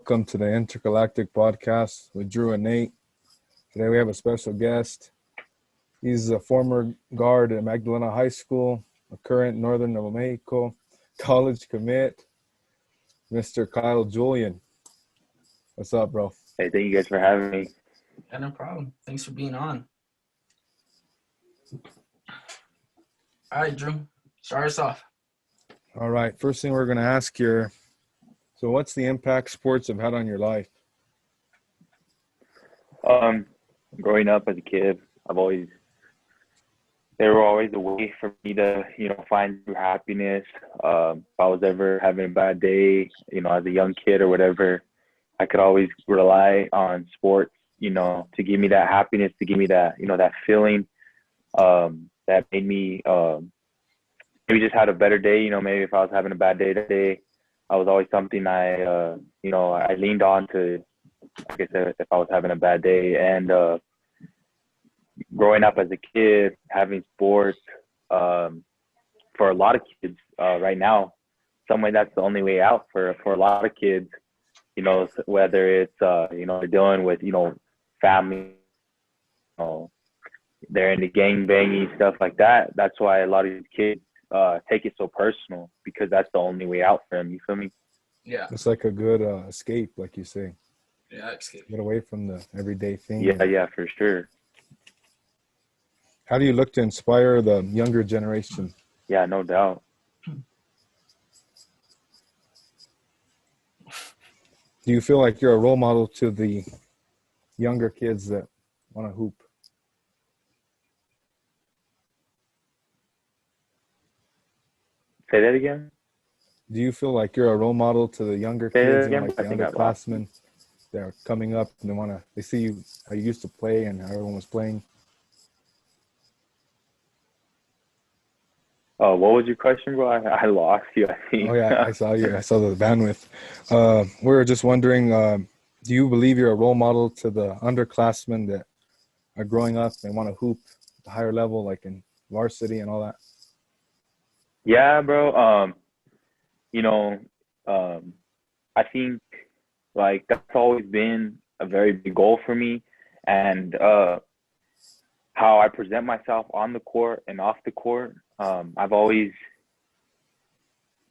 welcome to the Intergalactic Podcast with Drew and Nate. Today we have a special guest. He's a former guard at Magdalena High School, a current Northern New Mexico college commit, Mr. Julian. What's up, bro? Hey, thank you guys for having me. Yeah, no problem. Thanks for being on. All right, Drew, start us off. All right, first thing we're going to ask here, so what's the impact sports have had on your life? Growing up as a kid, they were always a way for me to, find true happiness. If I was ever having a bad day, as a young kid or whatever, I could always rely on sports, to give me that happiness, to give me that, that feeling that made me maybe just had a better day. Maybe if I was having a bad day today, I was always something I leaned on to, like I said, if I was having a bad day. And growing up as a kid, having sports, for a lot of kids right now, some way that's the only way out for a lot of kids, whether it's, they're dealing with, family, they're into gang banging, stuff like that. That's why a lot of these kids take it so personal, because that's the only way out for them. You feel me? Yeah. It's like a good escape, like you say. Yeah, escape. Get away from the everyday thing. Yeah, for sure. How do you look to inspire the younger generation? Yeah, no doubt. Do you feel like you're a role model to the younger kids that want to hoop? Say that again? Do you feel like you're a role model to the younger Say that kids, again? like I the think I lost underclassmen that are coming up and they see you, how you used to play and how everyone was playing? Oh, what was your question, bro? I lost you, I think. Oh, yeah, I saw you. I saw the bandwidth. We were just wondering, do you believe you're a role model to the underclassmen that are growing up and want to hoop at the higher level, like in varsity and all that? Yeah, bro. I think like that's always been a very big goal for me, and how I present myself on the court and off the court. I've always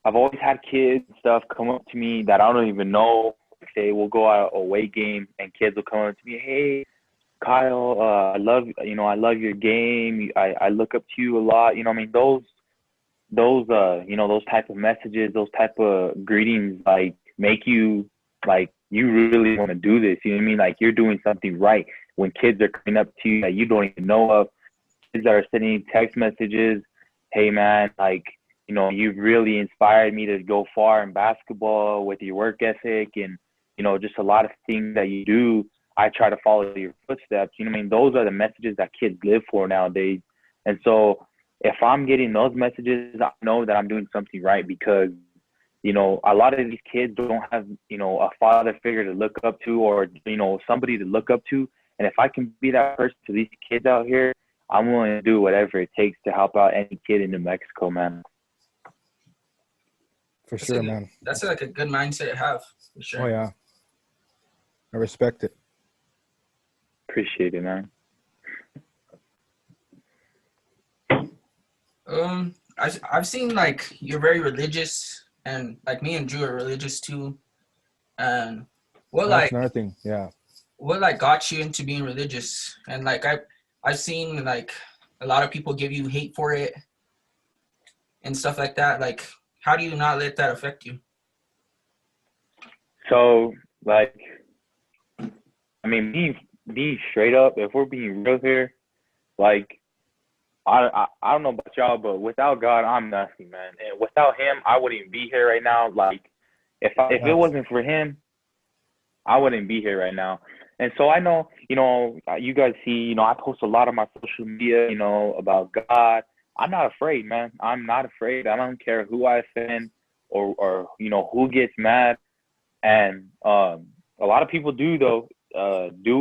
had kids and stuff come up to me that I don't even know. Say we'll go out away game and kids will come up to me, hey, Kyle, I love your game. I look up to you a lot. Those type of messages, those type of greetings, like make you like you really want to do this. You know what I mean? Like you're doing something right. When kids are coming up to you that you don't even know of, kids that are sending text messages, hey man, like, you've really inspired me to go far in basketball with your work ethic and, just a lot of things that you do. I try to follow your footsteps. Those are the messages that kids live for nowadays. And so if I'm getting those messages, I know that I'm doing something right, because, a lot of these kids don't have, a father figure to look up to, or, somebody to look up to. And if I can be that person to these kids out here, I'm willing to do whatever it takes to help out any kid in New Mexico, man. For sure, man. That's like a good mindset to have, for sure. Oh, yeah. I respect it. Appreciate it, man. I've seen like you're very religious, and like me and Drew are religious too. And That's another thing, yeah. What like got you into being religious? And like I've seen like a lot of people give you hate for it and stuff like that. Like, how do you not let that affect you? So, like, being straight up, if we're being real here, like, I don't know about y'all, but without God, I'm nothing, man. And without him, I wouldn't even be here right now. Like, if it wasn't for him, I wouldn't be here right now. And so I know, you guys see, I post a lot on my social media, about God. I'm not afraid, man. I'm not afraid. I don't care who I offend or who gets mad. And a lot of people do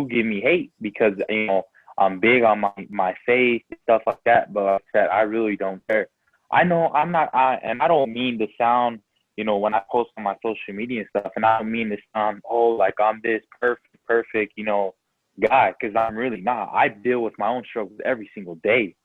give me hate because, I'm big on my faith and stuff like that. But like I said, I really don't care. I know I'm not, and I don't mean to sound when I post on my social media and stuff, and I don't mean to sound, like I'm this perfect, guy, because I'm really not. I deal with my own struggles every single day.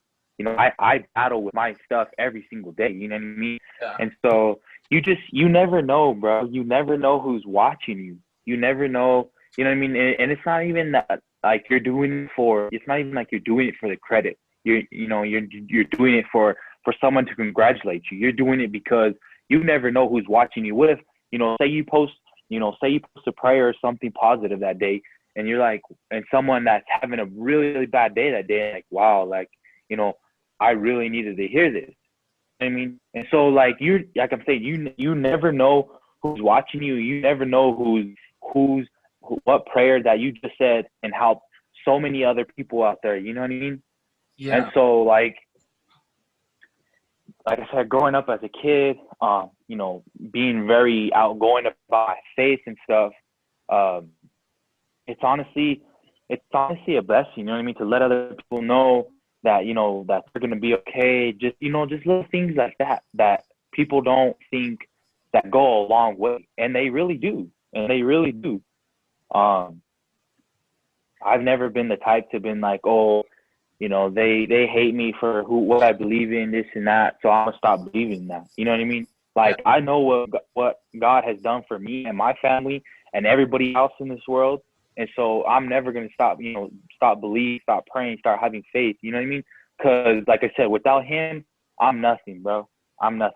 I battle with my stuff every single day. You know what I mean? Yeah. And so you never know, bro. You never know who's watching you. You never know, you know what I mean? And it's not even that like you're doing it for. It's not even like you're doing it for the credit. You're doing it for someone to congratulate you. You're doing it because you never know who's watching you. What if, say you post a prayer or something positive that day, and you're like, and someone that's having a really, really bad day that day, like, wow, like, I really needed to hear this. I mean, and so like I'm saying, you never know who's watching you. You never know what prayer that you just said and helped so many other people out there. You know what I mean? Yeah. And so like I said, growing up as a kid, being very outgoing about my faith and stuff, it's honestly a blessing, you know what I mean, to let other people know that, that they're going to be okay. Just, just little things like that people don't think that go a long way. And they really do. I've never been the type to been like, they hate me for what I believe in, this and that, so I'm gonna stop believing that. You know what I mean? Like, I know what God has done for me and my family and everybody else in this world, and so I'm never gonna stop believing, stop praying, start having faith. You know what I mean? Because, like I said, without Him, I'm nothing, bro. I'm nothing.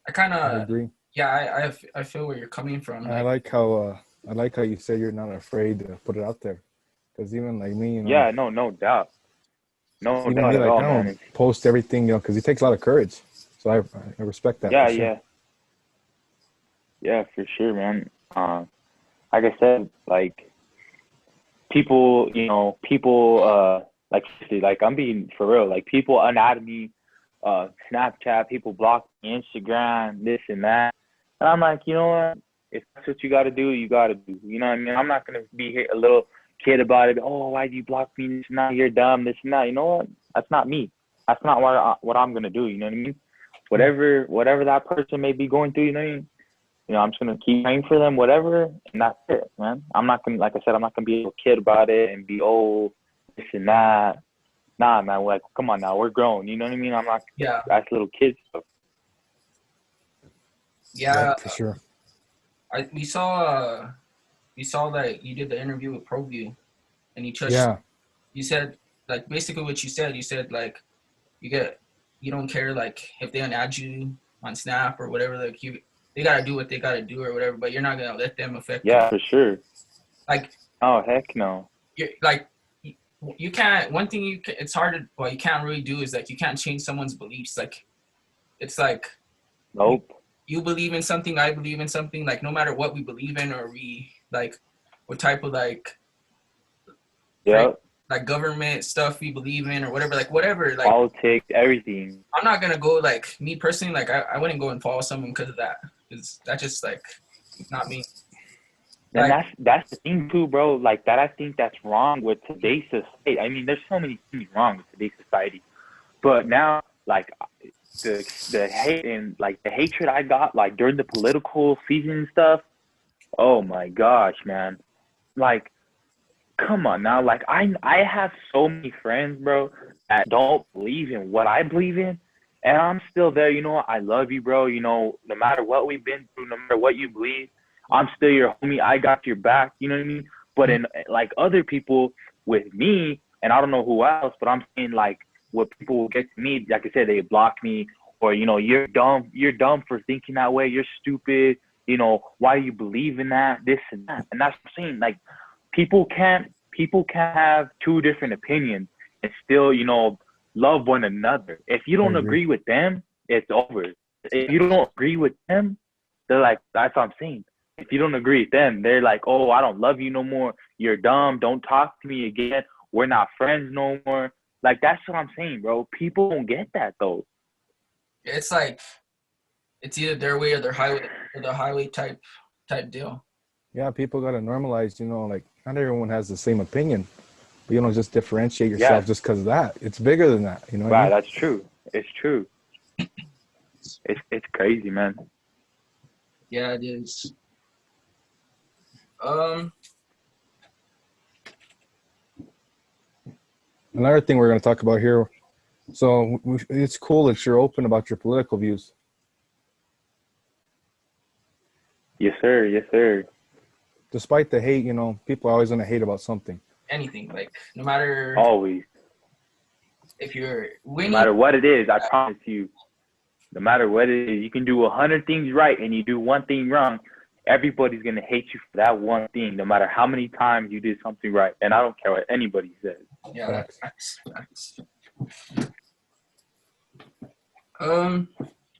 I kind of agree. Yeah, I feel where you're coming from. I like how you say you're not afraid to put it out there. Because even like me, Yeah, no doubt. No even doubt me, at like, all, I don't man. post everything, because it takes a lot of courage. So I respect that. Yeah, for sure. Yeah, for sure, man. Like I said, like people, like I'm being for real. Like people unadd me, Snapchat, people block me, Instagram, this and that, and I'm like, you know what? If that's what you got to do, you got to do. You know what I mean? I'm not gonna be a little kid about it. Oh, why do you block me? This and that, you're dumb. This and that. You know what? That's not me. That's not what I'm gonna do. You know what I mean? Whatever that person may be going through. You know what I mean? I'm just gonna keep praying for them, whatever, and that's it, man. I'm not gonna, like I said, I'm not gonna be a little kid about it and be this and that. Nah, man. Like, come on now, we're grown. You know what I mean? I'm not. Yeah. That's little kids stuff. Yeah, Yep, for sure. we saw that you did the interview with ProView, and you said, like, basically what you said like you don't care, like, if they unadd you on Snap or whatever, like they gotta do what they gotta do or whatever, but you're not gonna let them affect you. For sure. Like, oh heck no. You can't. One thing it's hard to, you can't really do is, like, you can't change someone's beliefs. Like, it's like, nope. You believe in something, I believe in something. Like, no matter what we believe in, or we, like, what type of, like, like government stuff we believe in, or whatever, like, whatever, like politics, everything. I'm not gonna go, like, me personally, like, I wouldn't go and follow someone because of that. Because that's just, like, not me. And that's the thing too, bro. Like, that, I think that's wrong with today's society. I mean, there's so many things wrong with today's society, but now, like, the hate and, like, the hatred I got, like, during the political season and stuff. Oh my gosh, man! Like, come on now. Like, I have so many friends, bro, that don't believe in what I believe in, and I'm still there. You know what? I love you, bro. No matter what we've been through, no matter what you believe, I'm still your homie. I got your back. You know what I mean? But in, like, other people with me, and I don't know who else, but I'm saying, like, what people will get to me, like I said, they block me, or, you're dumb for thinking that way. You're stupid. Why do you believe in that? This and that. And that's what I'm saying. Like, people can't have two different opinions and still, love one another. If you don't agree with them, it's over. If you don't agree with them, they're like, that's what I'm saying. If you don't agree with them, they're like, oh, I don't love you no more. You're dumb. Don't talk to me again. We're not friends no more. Like, that's what I'm saying, bro. People don't get that, though. It's like, it's either their way or their highway type deal. Yeah, people got to normalize, like, not everyone has the same opinion, but just differentiate yourself just because of that. It's bigger than that, Right, that's true. It's true. It's crazy, man. Yeah, it is. Another thing we're going to talk about here. So it's cool that you're open about your political views. Yes, sir. Yes, sir. Despite the hate, people are always going to hate about something. Anything, like, no matter. Always. If you're winning. No matter what it is, I promise you. No matter what it is, you can do 100 things right and you do one thing wrong. Everybody's going to hate you for that one thing, no matter how many times you did something right. And I don't care what anybody says. Yeah, facts.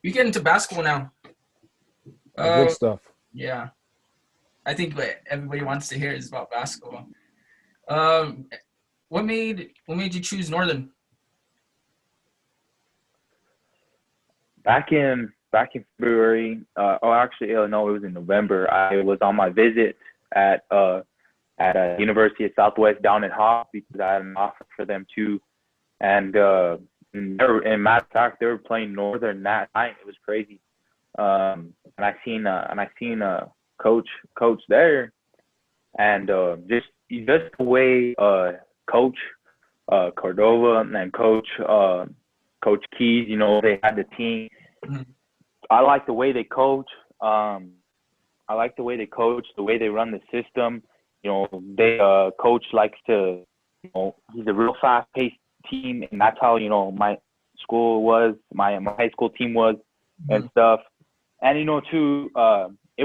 We get into basketball now. Good stuff. Yeah. I think what everybody wants to hear is about basketball. What made you choose Northern? Back in February, it was in November. I was on my visit at University of Southwest down in Hoff because I had an offer for them too. And matter of fact, they were playing Northern that night. It was crazy. And I seen coach there, and just the way Coach Cordova and Coach Keys, they had the team. Mm-hmm. I like the way they coach. I like the way they coach, the way they run the system. Coach likes to, he's a real fast-paced team, and that's how my school was, my high school team was, and stuff. And too, it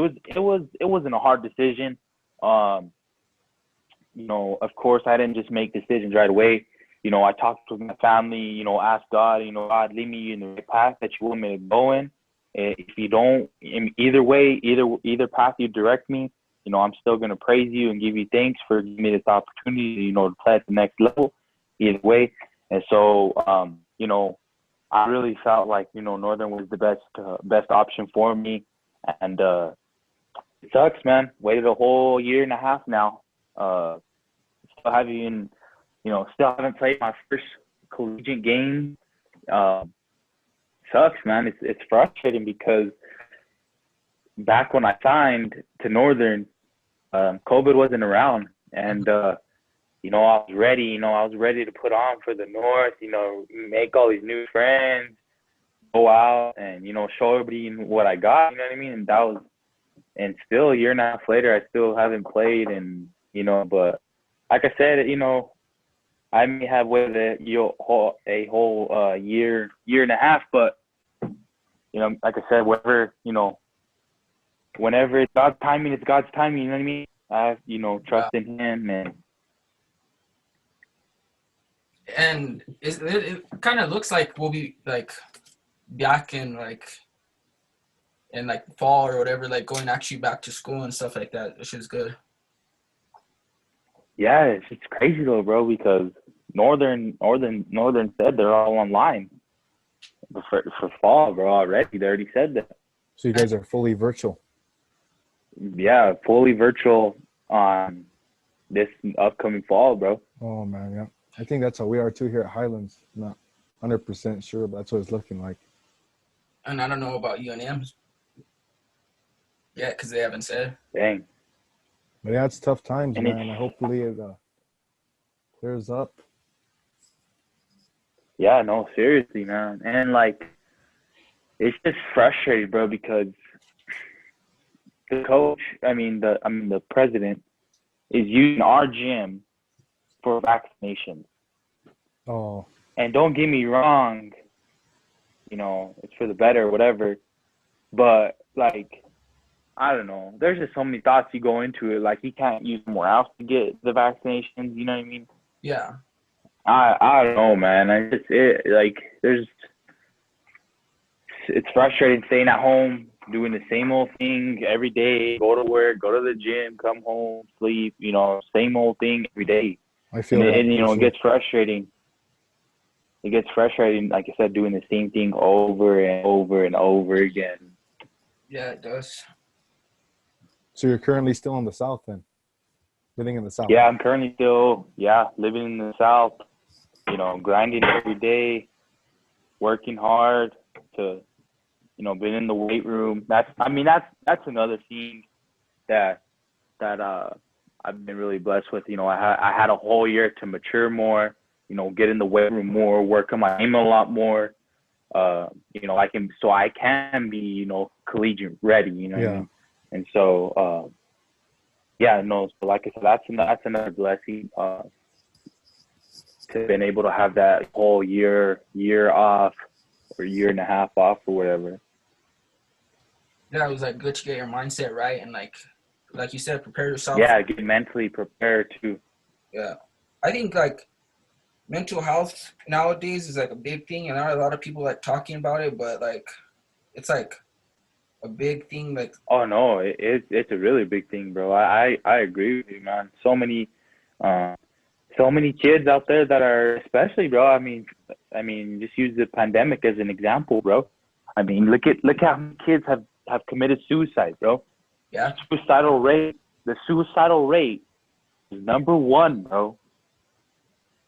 wasn't a hard decision. Of course, I didn't just make decisions right away. I talked with my family. Asked God, God, lead me in the right path that you want me to go in. If you don't, in either way, either path you direct me, I'm still gonna praise you and give you thanks for giving me this opportunity, to play at the next level. Either way, and so, I really felt like Northern was the best option for me, and it sucks, man. Waited a whole year and a half now. Still haven't played my first collegiate game. Sucks, man. It's frustrating because back when I signed to Northern, COVID wasn't around, and I was ready. I was ready to put on for the North. Make all these new friends, go out, and show everybody what I got. You know what I mean? And still a year and a half later, I still haven't played. And but like I said, I may have waited a whole year and a half, but like I said, whenever it's God's timing, it's God's timing. You know what I mean? I have trust in Him, and it kind of looks like we'll be like back in fall or whatever, like going actually back to school and stuff like that, which is good. Yeah, it's crazy though, bro, because Northern said they're all online for fall, bro. Already, they already said that. So you guys are fully virtual. Yeah, fully virtual on this upcoming fall, bro. Oh man, yeah. I think that's how we are too here at Highlands. Not 100% sure, but that's what it's looking like. And I don't know about UNM. Yeah, because they haven't said. Dang. But yeah, it's tough times, and man. Hopefully it clears up. Yeah, no, seriously, man. And it's just frustrating, bro, because the coach, the president is using our gym for vaccinations. Oh. And don't get me wrong, it's for the better or whatever. But I don't know. There's just so many thoughts you go into it. He can't use somewhere else to get the vaccinations. You know what I mean? Yeah. I don't know, man. It's frustrating staying at home, doing the same old thing every day. Go to work, go to the gym, come home, sleep. Same old thing every day. I feel that. And it gets frustrating. It gets frustrating, like I said, doing the same thing over and over and over again. Yeah, it does. So you're currently still in the South then? Living in the South? Yeah, I'm currently still, living in the South. Grinding every day, working hard to, been in the weight room. That's another thing that I've been really blessed with. I had a whole year to mature more, get in the weight room more, work on my aim a lot more. I can be, collegiate ready, what I mean? And so, so like I said, that's another blessing, to been able to have that whole year off or year and a half off or whatever. Yeah, it was like good to get your mindset right and like you said, prepare yourself. Yeah, get mentally prepared too. Yeah. I think like mental health nowadays is like a big thing, and not a lot of people like talking about it, but like it's like a big thing. Like, oh no, it's a really big thing, bro. I agree with you, man. So many kids out there that are, especially, bro. I mean, just use the pandemic as an example, bro. I mean, look how many kids have committed suicide, bro. Yeah. The suicidal rate is number one, bro.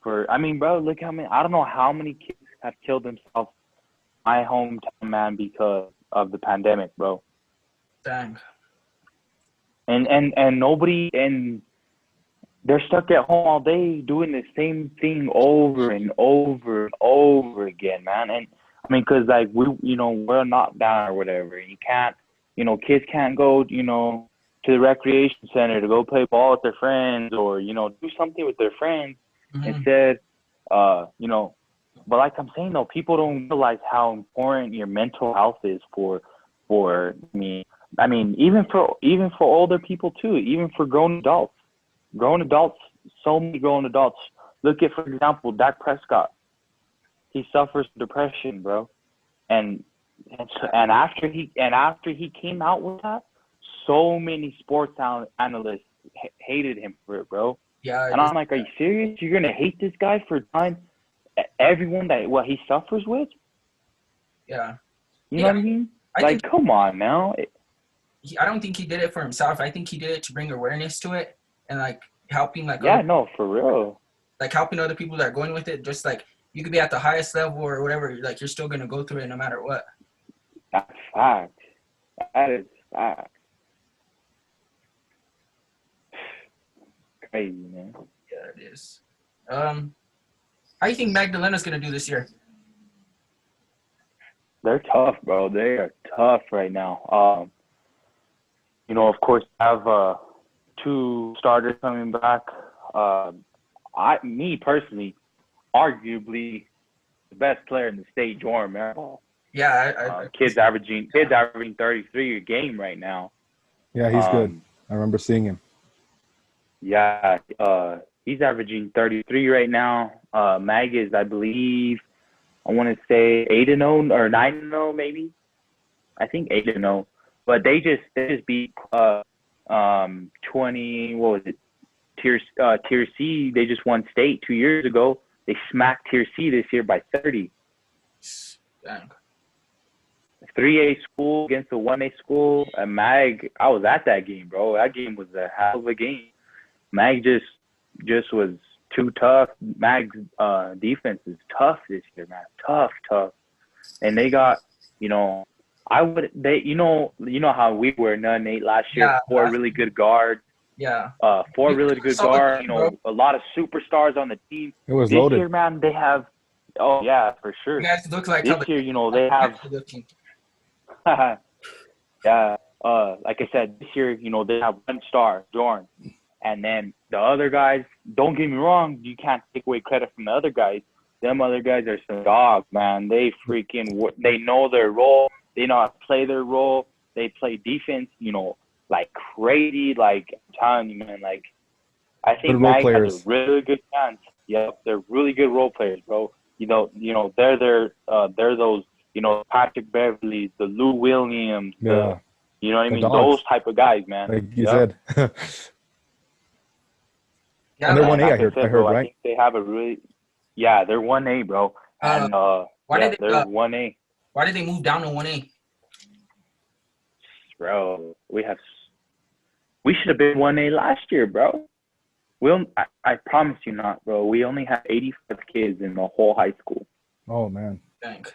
Bro, look how many. I don't know how many kids have killed themselves in my hometown, man, because of the pandemic, bro. Dang. And nobody, and they're stuck at home all day doing the same thing over and over and over again, man. And because like we're not down or whatever. You can't, kids can't go, to the recreation center to go play ball with their friends or do something with their friends. Mm-hmm. Instead, but like I'm saying though, people don't realize how important your mental health is for me. Even for older people too, even for grown adults. So many grown adults. Look at, for example, Dak Prescott. He suffers depression, bro, and after he came out with that, so many sports analysts hated him for it, bro. Yeah. And I'm like, are you serious? You're gonna hate this guy for telling everyone that what he suffers with? Yeah. You know what I mean? Come on now. I don't think he did it for himself. I think he did it to bring awareness to it and like helping like. Yeah, no, for real. Like helping other people that are going with it. Just like you could be at the highest level or whatever. Like you're still gonna go through it no matter what. That's fact. That is fact. Crazy, man. Yeah, it is. How do you think Magdalena's gonna do this year? They're tough, bro. They are tough right now. Of course, I have 2 starters coming back. Me personally, arguably the best player in the state, Jordan, man. Yeah, kid's averaging 33 a game right now. Yeah, he's good. I remember seeing him. Yeah, he's averaging 33 right now. Mag is, I believe, I want to say 8-0 or 9-0 maybe. I think 8-0. But they just beat 20. What was it? Tier C. They just won state 2 years ago. They smacked Tier C this year by 30. Dang. 3A school against a 1A school. And Mag, I was at that game, bro. That game was a hell of a game. Mag just was too tough. Mag's defense is tough this year, man. Tough. And they got, how we were Nate last year. Yeah, 4 really good guards. Yeah. 4 really good guards. A lot of superstars on the team. It was this loaded. This year, man, they have. Oh yeah, for sure. You guys look like this year, they have. Yeah. Like I said, this year, they have 1 star, Jordan. And then the other guys, don't get me wrong, you can't take away credit from the other guys. Them other guys are some dogs, man. They they know their role. They know how to play their role. They play defense, like crazy. Like, I'm telling you, man, like, I think Mag has a really good chance. Yep, they're really good role players, bro. They're those, Patrick Beverly, the Lou Williams, yeah. You know what I mean? Those type of guys, man. Like you said. Yeah, and they're 1A, like I heard, right? I think they have a really, yeah, they're 1A, bro. And they're 1A. Why did they move down to 1A? Bro, we should have been 1A last year, bro. I promise you not, bro. We only have 85 kids in the whole high school. Oh man. Dang.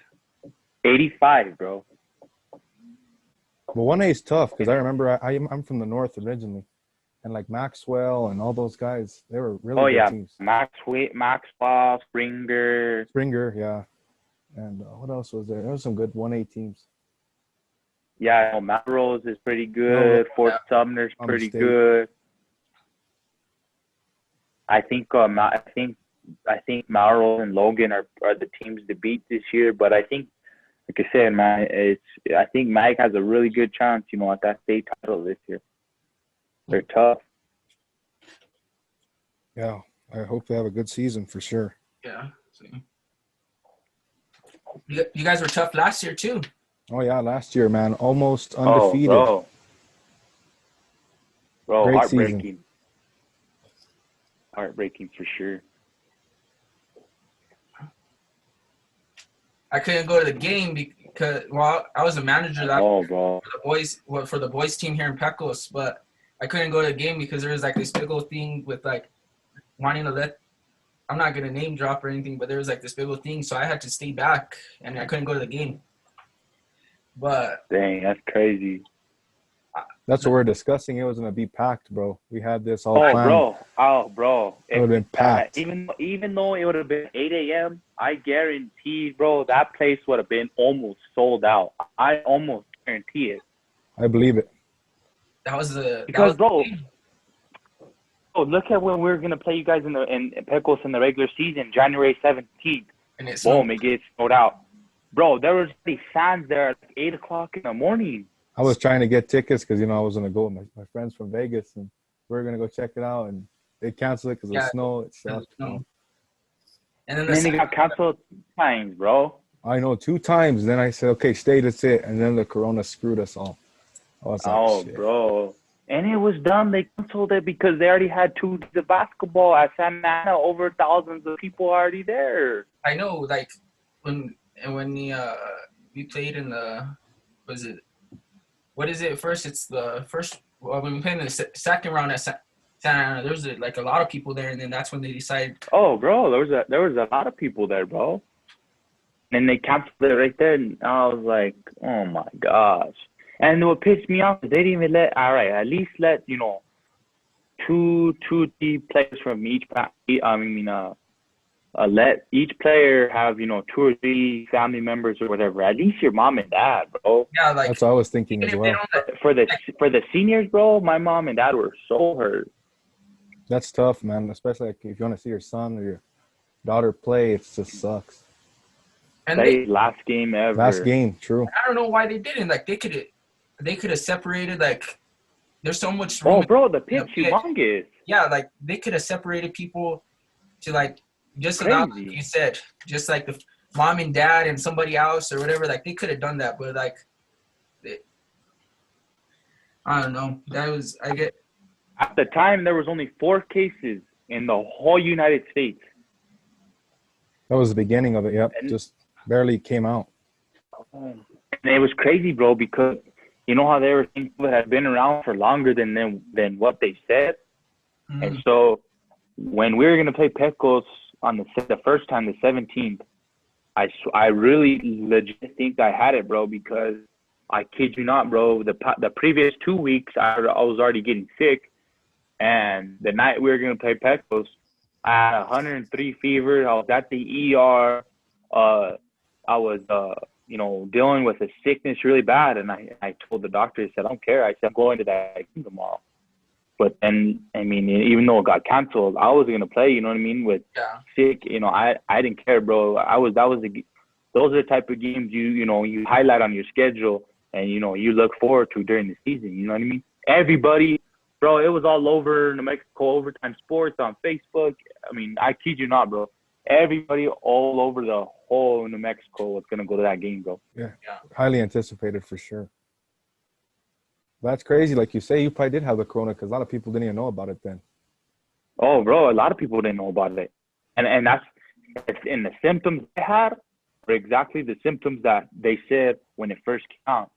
85, bro. But 1A is tough because I remember I'm from the north originally, and like Maxwell and all those guys, they were really good teams. Maxwell, Springer, yeah. And what else was there? There was some good 1A teams. Yeah, Melrose is pretty good. Fort Sumner's pretty good. I think Melrose and Logan are the teams to beat this year. But I think, like I said, man, I think Mag has a really good chance, at that state title this year. They're tough. Yeah, I hope they have a good season for sure. Yeah. You guys were tough last year too. Oh yeah, last year, man, almost undefeated. Bro, great heartbreaking. Season. Heartbreaking for sure. I couldn't go to the game because I was a manager for the boys team here in Pecos, but I couldn't go to the game because there was like this big old thing with like wanting to let. I'm not gonna name drop or anything, but there was like this big old thing, so I had to stay back and I couldn't go to the game. But dang, that's crazy. That's what we're discussing. It was gonna be packed, bro. We had this all planned. Bro. It would have been packed. Even though it would have been 8 a.m., I guarantee, bro, that place would have been almost sold out. I almost guarantee it. I believe it. Bro, look at when we're gonna play you guys in Pecos in the regular season, January 17th. And it gets sold out. Bro, there was already fans there at 8 o'clock in the morning. I was trying to get tickets because, I was going to go with my friends from Vegas, and we were going to go check it out, and they canceled it because of the snow. It sucked. And then they got canceled 2 times, bro. I know, 2 times. Then I said, okay, stay, that's it. And then the corona screwed us all. I was like, shit. Bro. And it was dumb. They canceled it because they already had 2 days of basketball at Santa Ana. Over thousands of people already there. I know, like, when we played in what is it first? It's the first. Well, when we played in the second round at Santa Ana, there was like a lot of people there, and then that's when they decided. Oh, bro, there was a lot of people there, bro. And they canceled it right there, and I was like, oh my gosh. And what pissed me off is they didn't even at least let 2, 3 players from each. Let each player have 2 or 3 family members or whatever. At least your mom and dad, bro. Yeah, like that's what I was thinking as well. For the seniors, bro, my mom and dad were so hurt. That's tough, man. Especially like if you want to see your son or your daughter play, it just sucks. And last game ever. Last game, true. I don't know why they didn't. Like they could have separated. Like there's so much room. Oh, bro, the pitch humongous. Yeah, like they could have separated people to like. Just like you said, just like the mom and dad and somebody else or whatever, like they could have done that, but like, I don't know. At the time, there was only 4 cases in the whole United States. That was the beginning of it. Yep, just barely came out. And it was crazy, bro, because you know how they were thinking it had been around for longer than what they said, and so when we were gonna play Pecos on the first time, the 17th, I really legit think I had it, bro, because I kid you not, bro, the previous 2 weeks I was already getting sick, and the night we were going to play Pecos, I had 103 fever. I was at the ER. I was, dealing with a sickness really bad, and I told the doctor, I said, I don't care. I said, I'm going to that game tomorrow. But then, I mean, even though it got canceled, I was going to play, you know what I mean, with sick. I didn't care, bro. those are the type of games you highlight on your schedule and, you look forward to during the season, you know what I mean? Everybody, bro, it was all over New Mexico Overtime Sports on Facebook. I mean, I kid you not, bro. Everybody all over the whole New Mexico was going to go to that game, bro. Yeah, highly anticipated for sure. That's crazy. Like you say, you probably did have the corona because a lot of people didn't even know about it then. Oh, bro, a lot of people didn't know about it. And that's in the symptoms they had were exactly the symptoms that they said when it first came out.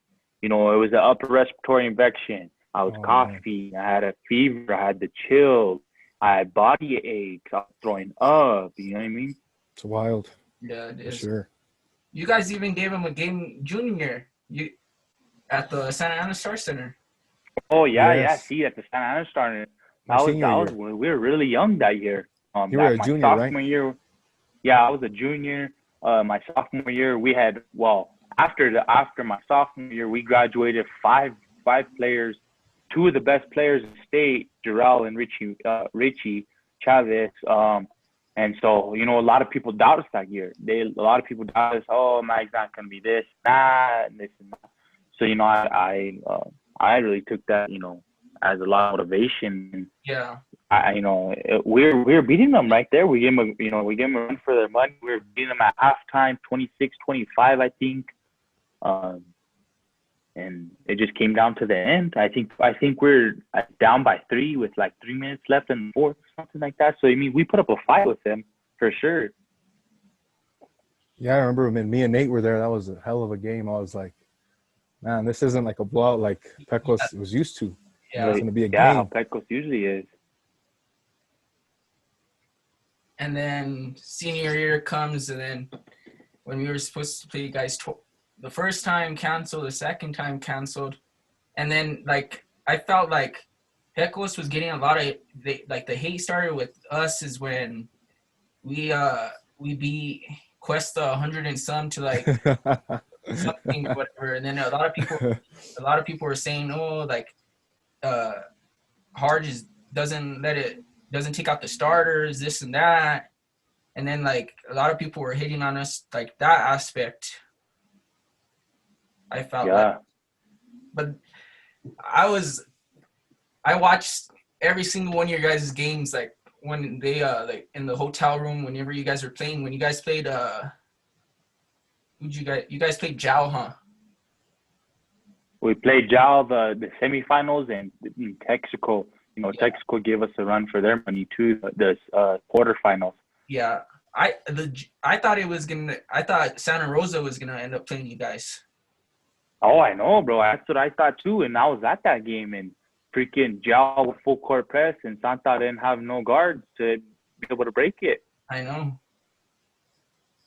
It was an upper respiratory infection. I was coughing. I had a fever. I had the chills. I had body aches. I was throwing up. You know what I mean? It's wild. Yeah, it is. For sure. You guys even gave him a game junior. at the Santa Ana Star Center. Oh yeah, Yes. See, at the Santa Ana Star. We were really young that year. You were a junior, sophomore right? year. Yeah, I was a junior. My sophomore year, we had after my sophomore year, we graduated five players, two of the best players in the state, Jarrell and Richie Chavez. And so, a lot of people doubted us that year. A lot of people doubted us. Oh, Mike's not gonna be this, that, and this and that. So, I really took that, as a lot of motivation. Yeah. We're beating them right there. We gave them a run for their money. We were beating them at halftime, 26-25, I think. And it just came down to the end. I think we're down by 3 with like 3 minutes left in the fourth, something like that. So we put up a fight with them for sure. Yeah, I remember when me and Nate were there. That was a hell of a game. I was like, man, this isn't like a blowout like Pecos was used to. Yeah, it's gonna be a game. Yeah, Pecos usually is. And then senior year comes, and then when we were supposed to play, you guys the first time canceled, the second time canceled, and then like I felt like Pecos was getting a lot of the hate started with us is when we beat Cuesta 100 and some to like something or whatever, and then a lot of people were saying, oh, like Hard just doesn't take out the starters, this and that, and then like a lot of people were hitting on us like that aspect. I felt like, but I watched every single one of your guys' games, like when they like in the hotel room whenever you guys were playing. When you guys played you guys played Jao, huh? We played Jao the semifinals, and in Texaco. Texaco gave us a run for their money too. The quarterfinals. Yeah, I thought Santa Rosa was gonna end up playing you guys. Oh, I know, bro. That's what I thought too. And I was at that game, and freaking Jao with full court press, and Santa didn't have no guards to be able to break it. I know.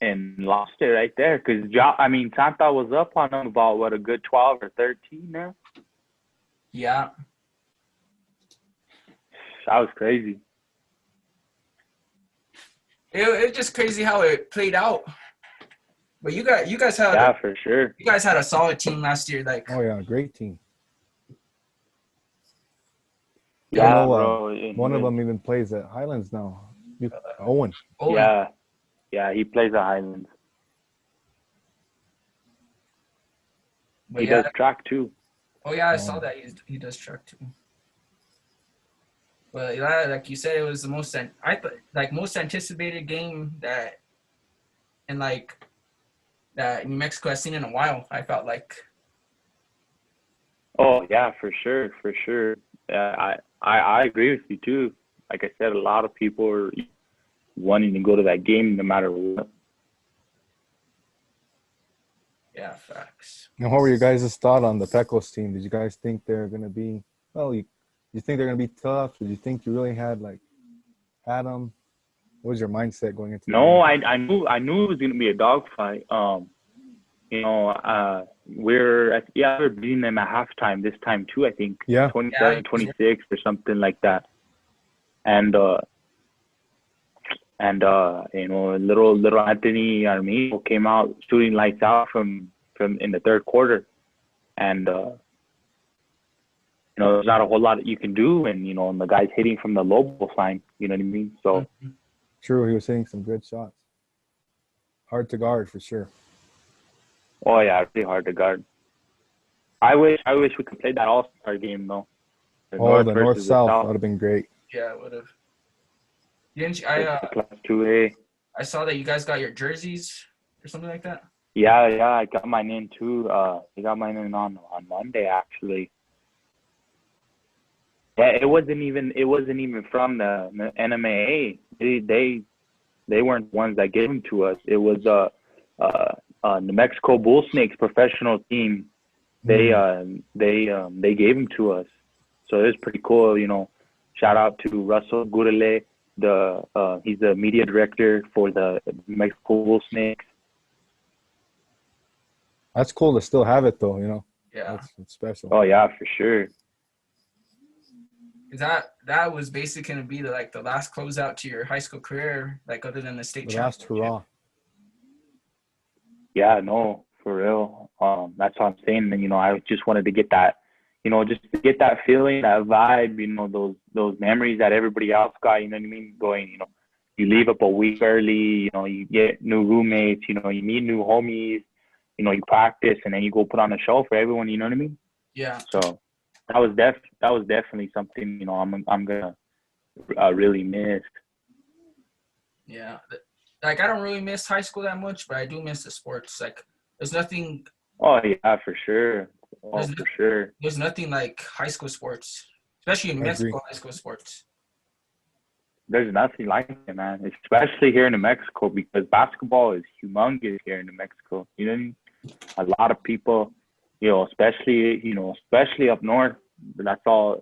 And lost it right there because Santa was up on them about a good 12 or 13 now. Yeah. That was crazy. It was just crazy how it played out. But you guys had for sure. You guys had a solid team last year, like. Oh yeah, great team. Yeah, bro. One of them even plays at Highlands now. Owen. Yeah, he plays at Highlands. But he does track too. Oh yeah, I saw that he does track too. But yeah, like you said, it was the most most anticipated game that New Mexico has seen in a while. I felt like. Oh yeah, for sure. I agree with you too. Like I said, a lot of people are wanting to go to that game no matter what. Yeah, facts. And what were your guys' thought on the Pecos team? Did you guys think they're gonna be? Well, you think they're gonna be tough? Did you think you really had them? What was your mindset going into? No, I knew it was gonna be a dogfight. We're beating them at halftime this time too. I think 27-26 or something like that. And little Anthony Armino came out shooting lights out from in the third quarter, and there's not a whole lot that you can do, and and the guy's hitting from the low line. You know what I mean? So true, he was hitting some good shots. Hard to guard for sure. Oh yeah, really hard to guard. I wish we could play that All-Star game though. The North-South would have been great. Yeah, it would have. Didn't you, Class 2A. I saw that you guys got your jerseys or something like that. Yeah, I got mine in too. I got mine in on Monday actually. Yeah, it wasn't even from the NMAA. They weren't the ones that gave them to us. It was New Mexico Bull Snakes professional team. They gave them to us. So it was pretty cool. Shout out to Russell Gurele. He's the media director for the New Mexico Bull Snakes. That's cool to still have it though. Yeah. It's special. Oh yeah, for sure. That was basically going to be the last closeout to your high school career, like other than the state championship. The last hurrah. Yeah, no, for real. That's what I'm saying. And, I just wanted to get that, just to get that feeling, that vibe, those memories that everybody else got, you know what I mean? Going, you leave up a week early, you get new roommates, you meet new homies, you practice, and then you go put on a show for everyone, you know what I mean? Yeah. So that was definitely something, I'm gonna really miss. Yeah. Like, I don't really miss high school that much, but I do miss the sports. Like, there's nothing. Oh yeah, for sure. For sure. There's nothing like high school sports, especially in Mexico. High school sports. There's nothing like it, man. Especially here in New Mexico, because basketball is humongous here in New Mexico. You know what I mean? A lot of people, especially up north. That's all,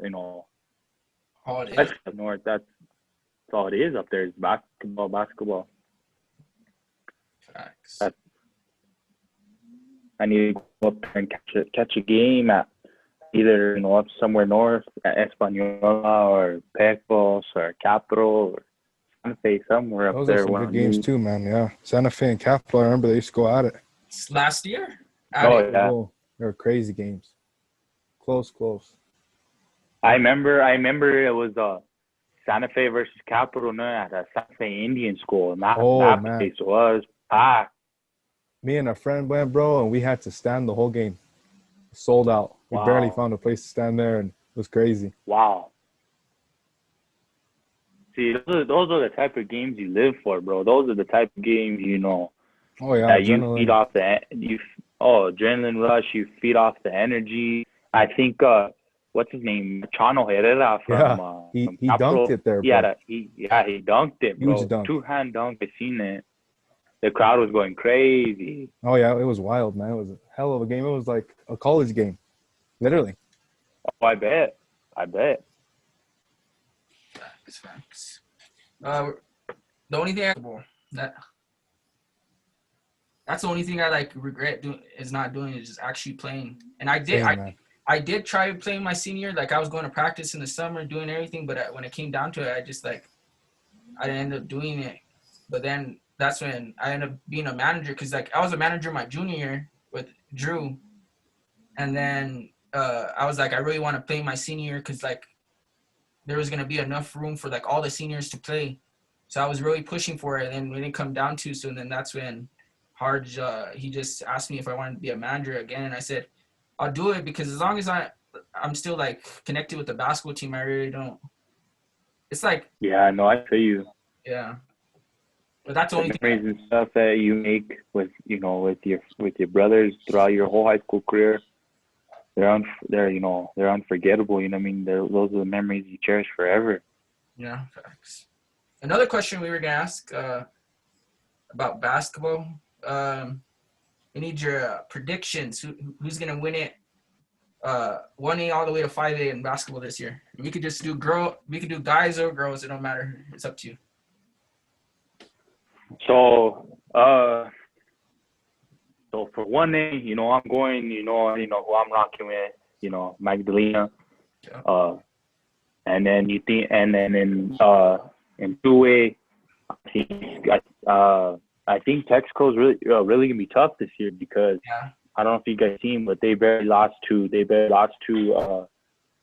All it is. Especially up north, that's all it is up there is basketball. Facts. I need to go up there and catch a game at either, up somewhere north at Española or Pecos or Capital or Santa Fe, somewhere up Those there. Those are some good games too, man. Yeah. Santa Fe and Capital, I remember they used to go at it. Last year? Yeah. They were crazy games. Close. I remember it was Santa Fe versus Capital at Santa Fe Indian School. And that place was packed. Me and a friend went, bro, and we had to stand the whole game. Sold out. We barely found a place to stand there, and it was crazy. Wow. See, those are the type of games you live for, bro. Those are the type of games, Oh, yeah, that you feed off adrenaline rush. You feed off the energy. I think, what's his name? Chano Herrera from he Capital. dunked it there, bro. He dunked it, bro. Huge dunk. Two-hand dunk. I seen it. The crowd was going crazy. Oh, yeah, it was wild, man. It was a hell of a game. It was like a college game, literally. Oh, I bet. Facts. The only thing that's the only thing I regret not doing is just actually playing. And I did try playing my senior year. Like, I was going to practice in the summer, doing everything, but when it came down to it, I didn't end up doing it. But then that's when I ended up being a manager, because I was a manager my junior year with Drew, and then I was like, I really want to play my senior year because there was gonna be enough room for all the seniors to play, so I was really pushing for it. And then when it come down to, so then that's when Harge he just asked me if I wanted to be a manager again, and I said I'll do it, because as long as I'm still connected with the basketball team, I really don't. It's yeah, no, I feel you. Yeah. But that's the only memories and stuff that you make with with your brothers throughout your whole high school career. They're unforgettable. You know what I mean? Those are the memories you cherish forever. Yeah, facts. Another question we were gonna ask about basketball. We need your predictions. Who's gonna win it? 1A all the way to 5A in basketball this year. We could just do We could do guys or girls. It don't matter. It's up to you. So for 1A, I'm going, who I'm rocking with, Magdalena. Yeah. And then in 2A, I think Texaco's really gonna be tough this year, because I don't know if you guys seen, but they barely lost to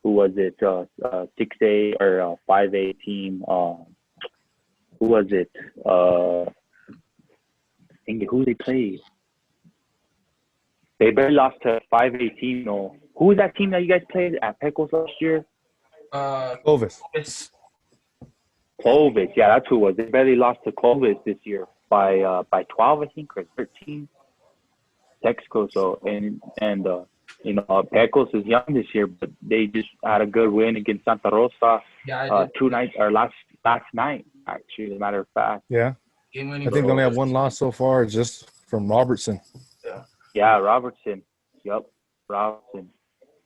who was it? 6A or 5A team. Who was it? Who they played? They barely lost to 5A team. No, who was that team that you guys played at Pecos last year? Clovis. Clovis, yeah, that's who it was. They barely lost to Clovis this year by 12, I think, or 13. Texaco, so and Pecos is young this year, but they just had a good win against Santa Rosa. Yeah, 2 nights or last night, actually, as a matter of fact. Yeah. I think they only have one loss so far, just from Robertson. Yeah, Robertson. Yep, Robertson.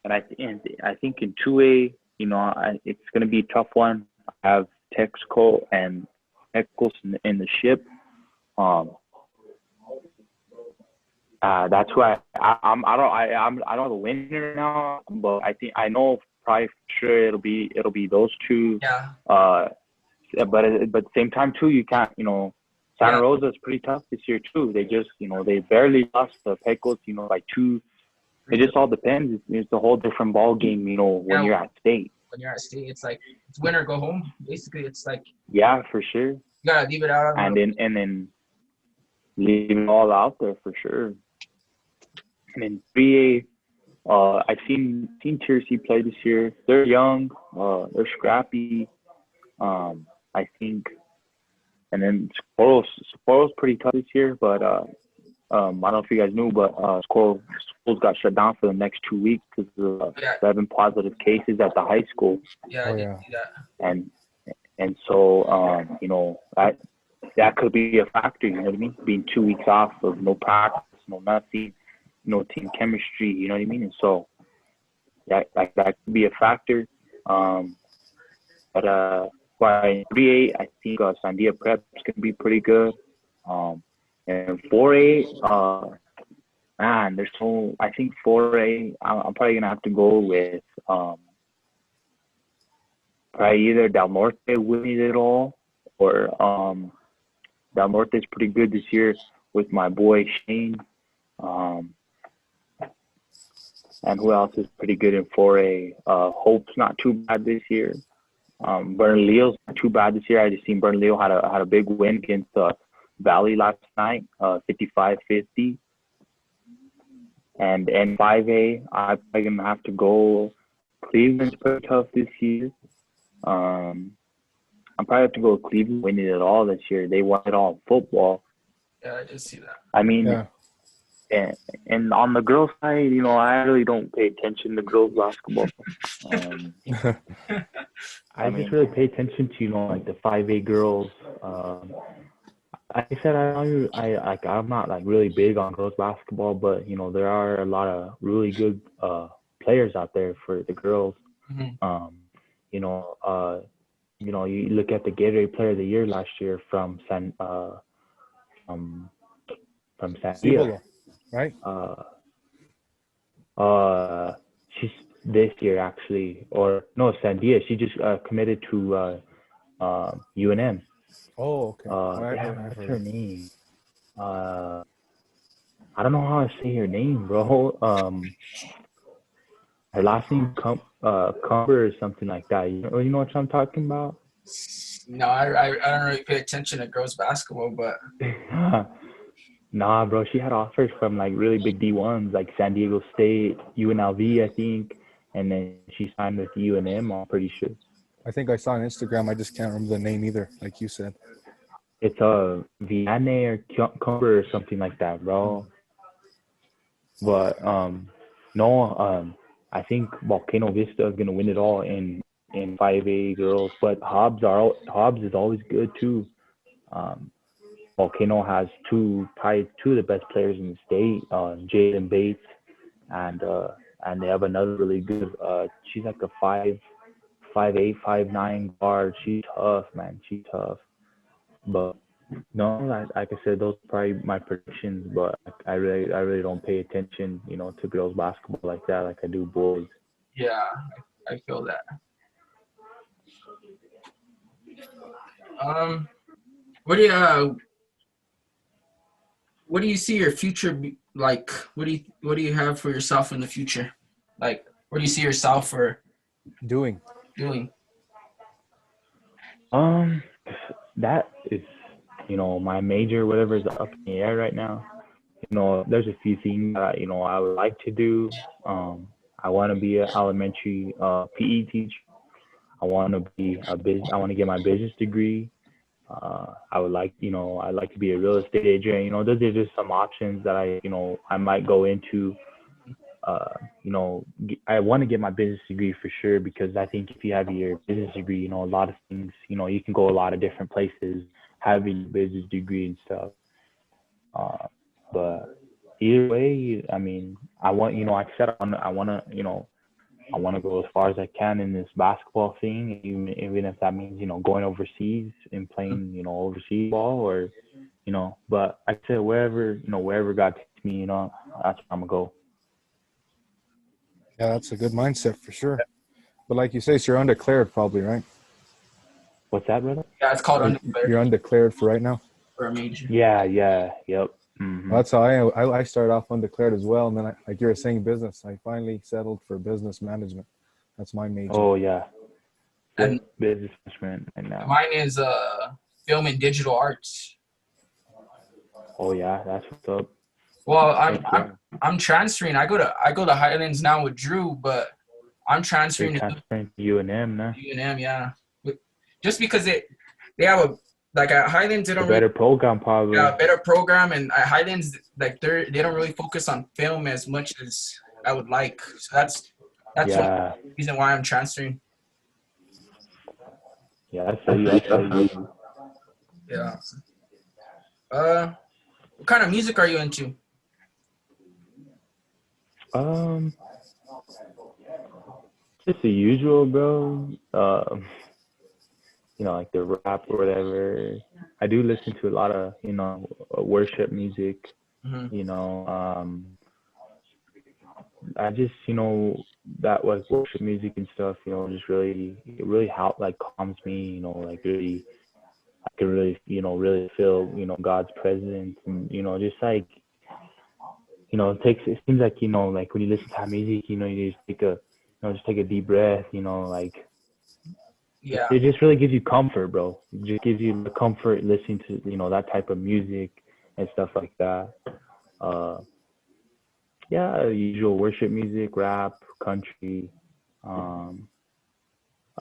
And I think in 2A, it's going to be a tough one. I have Texaco and Pecos in the ship. That's why I don't have a winner now, but I know probably for sure it'll be those two. Yeah. But at the same time too, you can't, Santa Rosa is pretty tough this year too. They just, they barely lost the Pecos, by 2. It just all depends. It's a whole different ball game, when you're at state. When you're at state, it's like it's win or go home. Basically, it's like for sure. You gotta leave it out. And then leave it all out there for sure. And in 3A, I've seen Tier C play this year. They're young. They're scrappy. I think. And then Sapporo's pretty tough this year, but I don't know if you guys knew, but schools got shut down for the next 2 weeks because of 7 positive cases at the high school. Yeah, I did see that. And so that could be a factor. You know what I mean? Being 2 weeks off of no practice, no nothing, no team chemistry. You know what I mean? And so that could be a factor. But by 3A, I think Sandia Prep is going to be pretty good. And 4A, I think 4A, I'm probably going to have to go with probably either Del Norte winning it all, or Del Norte is pretty good this year with my boy Shane. And who else is pretty good in 4A? Hope's not too bad this year. Bernalillo's not too bad this year. I just seen Bernalillo had a big win against Valley last night, 55-50. And 5A, I'm probably gonna have to go. Cleveland's pretty tough this year. I'm probably have to go with Cleveland winning it all this year. They won it all in football. Yeah, I did see that. I mean, and on the girls' side, I really don't pay attention to girls basketball. I just really pay attention to like the 5A girls. Like I said, I'm not like really big on girls basketball, but there are a lot of really good players out there for the girls. Mm-hmm. You look at the Gatorade Player of the Year last year from Sandia, right? She's this year actually, or no, Sandia. She just committed to UNM. Oh, okay. What's her name? I don't know how to say her name, bro. Her last name Cumber or something like that. You know what I'm talking about? No, I don't really pay attention to girls basketball, but nah, bro. She had offers from like really big D1s, like San Diego State, UNLV, I think, and then she signed with UNM. I'm pretty sure. I think I saw on Instagram. I just can't remember the name either, like you said. It's Vianney or Cumber or something like that, bro. But I think Volcano Vista is gonna win it all in 5A girls. But Hobbs is always good too. Volcano has probably two of the best players in the state, Jalen Bates, and they have another really good. She's like a 5'8", 5'9" guard. She's tough, man. She's tough. But no, like I said, those are probably my predictions. But I really don't pay attention, to girls basketball like that, like I do boys. Yeah, I feel that. What do you see your future like? What do you have for yourself in the future? Like, what do you see yourself for doing? That is, my major, whatever is up in the air right now. There's a few things that I would like to do. I want to be an elementary PE teacher. I want to get my business degree. I would like, I'd like to be a real estate agent. Those are just some options that I might go into. I want to get my business degree for sure, because I think if you have your business degree, a lot of things, you can go a lot of different places having your business degree and stuff. But either way, I mean, I want, like I said, I want to go as far as I can in this basketball thing, even if that means, going overseas and playing, overseas ball, or, but like I said, wherever God takes me, you know, that's where I'm gonna go. Yeah, that's a good mindset for sure. But like you say, so you're undeclared probably, right? What's that, brother? Yeah, it's called undeclared You're undeclared for right now? for a major. Yeah, yep. Mm-hmm. Well, that's how I started off undeclared as well. And then, like you were saying, business. I finally settled for business management. That's my major. Oh, yeah. And business management right now. mine is film and digital arts. Oh, yeah, that's what's up. Well, I'm transferring. I go to Highlands now with Drew, but I'm transferring to UNM now. UNM, yeah. Just because they have a like at Highlands they don't better program probably. Yeah, better program, and at Highlands like they don't really focus on film as much as I would like. So that's the reason why I'm transferring. Yeah, I feel you. Yeah. What kind of music are you into? Just the usual, bro. You know, like the rap or whatever. I do listen to a lot of, you know, worship music. Mm-hmm. You know, I just, you know, that like worship music and stuff, you know, just really help, like calms me, you know, like really, I can really, you know, really feel, you know, God's presence, and, you know, just like, you know, it seems like, you know, like when you listen to that music, you know, you just take a deep breath, you know, like, yeah, it just really gives you comfort, bro. It just gives you the comfort listening to, you know, that type of music and stuff like that. Yeah, usual worship music, rap, country. Other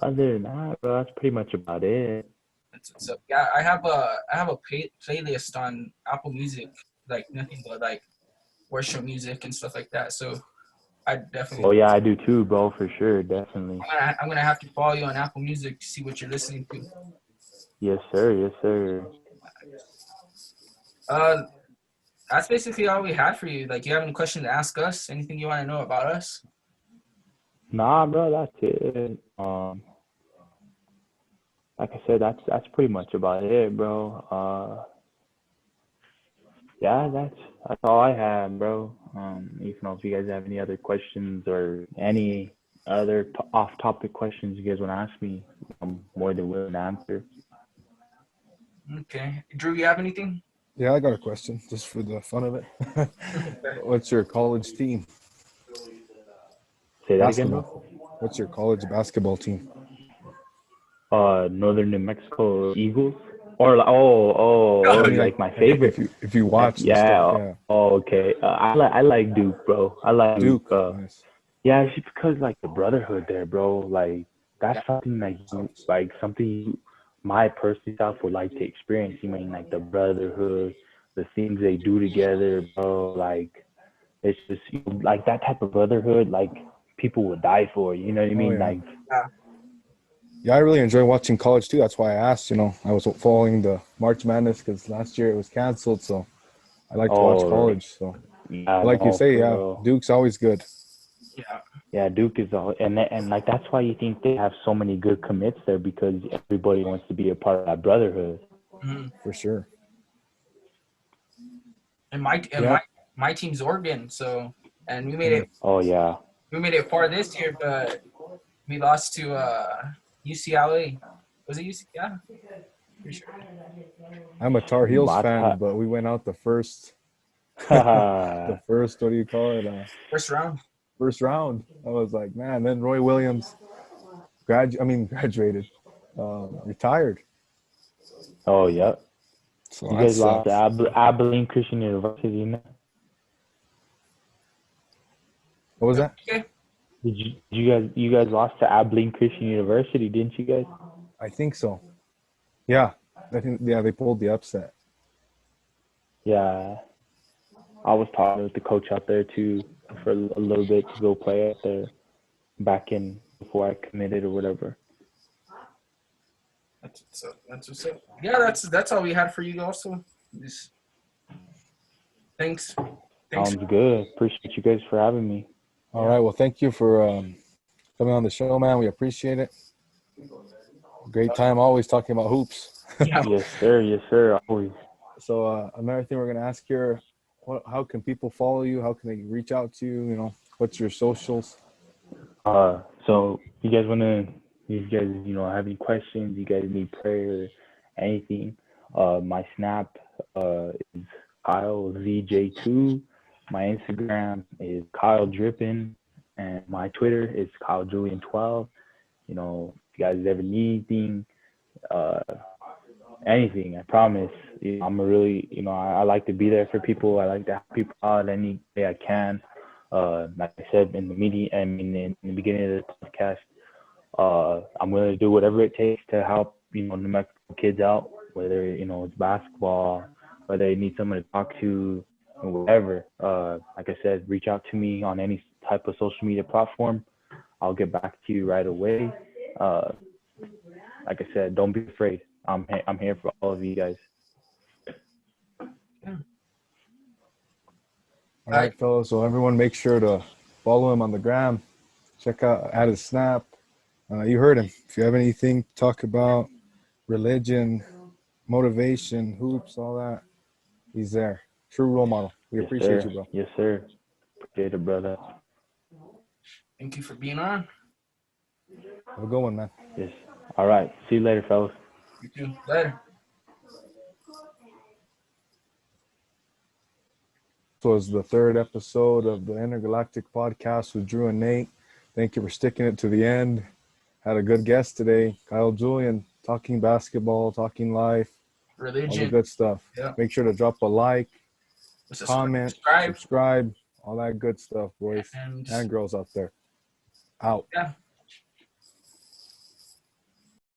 than that, bro, that's pretty much about it. So yeah, I have a playlist on Apple Music, like nothing but like worship music and stuff like that. So I definitely. Oh yeah, I do too, bro, for sure, definitely. I'm gonna have to follow you on Apple Music to see what you're listening to. Yes, sir. Yes, sir. That's basically all we had for you. Like, you have any questions to ask us? Anything you want to know about us? Nah, bro, that's it. Like I said, that's pretty much about it, bro. Yeah, that's all I have, bro. You know, if you guys have any other questions or any other off-topic questions you guys want to ask me, I'm more than willing to answer. Okay. Drew, you have anything? Yeah, I got a question just for the fun of it. What's your college team? Say that again, bro? What's your college basketball team? Northern New Mexico Eagles. Or like my favorite. If you watch, yeah. Oh, okay. I like Duke, bro. I like Duke. Nice. Yeah, it's because like the brotherhood there, bro. Like that's something something my personal self would like to experience. You mean like the brotherhood, the things they do together, bro. Like it's just like that type of brotherhood. Like people would die for. You know what I mean? Yeah. Like. Yeah, I really enjoy watching college too. That's why I asked. You know, I was following the March Madness because last year it was canceled, so I like to watch college. So, like you say, Duke's always good. Yeah, Duke is and like that's why you think they have so many good commits there, because everybody wants to be a part of that brotherhood. Mm-hmm. For sure. And my team's Oregon, so we made it. Oh yeah. We made it far this year, but we lost to UCLA. Was it UCLA? Yeah. Pretty sure. I'm a Tar Heels fan, but we went out the first. The first, what do you call it? First round. First round. I was like, man. Then Roy Williams graduated, retired. Oh yeah. So you guys lost to Abilene Christian University, you know? What was that? Okay. You guys lost to Abilene Christian University, didn't you guys? I think so. Yeah, I think they pulled the upset. Yeah, I was talking with the coach out there too for a little bit to go play out there back in before I committed or whatever. That's what's up. Yeah, that's all we had for you also. Thanks. Sounds good. Appreciate you guys for having me. All right. Well, thank you for coming on the show, man. We appreciate it. Great time always talking about hoops. Yeah. Yes, sir. Yes, sir. Always. So another thing we're going to ask here, how can people follow you? How can they reach out to you? You know, what's your socials? So you guys have any questions, you guys need prayer, anything, my Snap is KyleZJ2. My Instagram is kyledrippin, and my Twitter is kylejulian12. You know, if you guys ever need anything, anything, I promise. You know, I'm a really, I like to be there for people. I like to help people out any way I can. Like I said in the beginning of the podcast, I'm willing to do whatever it takes to help, New Mexico kids out, whether, it's basketball, whether they need someone to talk to, whatever. Like I said, reach out to me on any type of social media platform. I'll get back to you right away. Like I said, don't be afraid. I'm here for all of you guys. All right, fellas. So everyone, make sure to follow him on the gram. Check out at his Snap. You heard him. If you have anything to talk about, religion, motivation, hoops, all that, he's there. True role model. We appreciate you, bro. Yes, sir. Appreciate it, brother. Thank you for being on. Have a good one, man. Yes. All right. See you later, fellas. You too. Later. This was the third episode of the Intergalactic Podcast with Drew and Nate. Thank you for sticking it to the end. Had a good guest today, Julian, talking basketball, talking life, religion, all the good stuff. Yeah. Make sure to drop a like, comment, subscribe, all that good stuff, boys and girls out there. Out. Yeah.